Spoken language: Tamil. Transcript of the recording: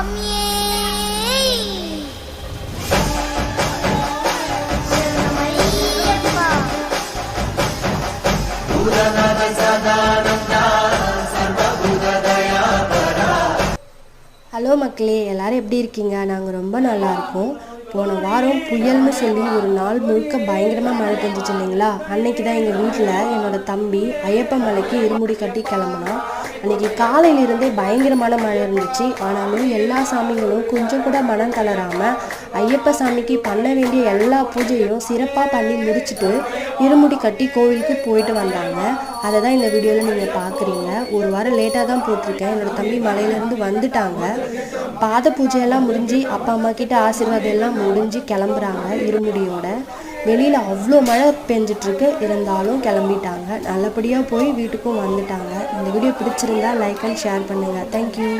ஹலோ மக்களே, எல்லாரும் எப்படி இருக்கீங்க? நாங்கள் ரொம்ப நல்லா இருக்கோம். போன வாரம் புயல்னு சொல்லி ஒரு நாள் முழுக்க பயங்கரமாக மழை பெஞ்சிச்சு இல்லைங்களா? அன்னைக்கு தான் எங்கள் வீட்டில் என்னோட தம்பி ஐயப்ப மலைக்கு இருமுடி கட்டி கிளம்புனான். அன்றைக்கி காலையிலிருந்தே பயங்கரமான மழை இருந்துச்சு. ஆனாலும் எல்லா சாமிகளும் கொஞ்சம் கூட மனம் தளராமல் ஐயப்ப சாமிக்கு பண்ண வேண்டிய எல்லா பூஜையும் சிறப்பாக பண்ணி முடிச்சுட்டு இருமுடி கட்டி கோவிலுக்கு போயிட்டு வந்தாங்க. அதை தான் இந்த வீடியோவில் நீங்கள் பார்க்குறீங்க. ஒரு வாரம் லேட்டாக தான் போட்டிருக்கேன். என்னோடய தம்பி மலையிலேருந்து வந்துட்டாங்க. பாத பூஜையெல்லாம் முடிஞ்சு அப்பா அம்மா கிட்ட ஆசீர்வாதம் எல்லாம் முடிஞ்சு கிளம்புறாங்க இருமுடியோட. வெளியில் அவ்வளோ மழை பெஞ்சிட்ருக்கு, இருந்தாலும் கிளம்பிட்டாங்க. நல்லபடியாக போய் வீட்டுக்கும் வந்துட்டாங்க. இந்த வீடியோ பிடிச்சிருந்தா லைக் அண்ட் ஷேர் பண்ணுங்கள். தேங்க்யூ.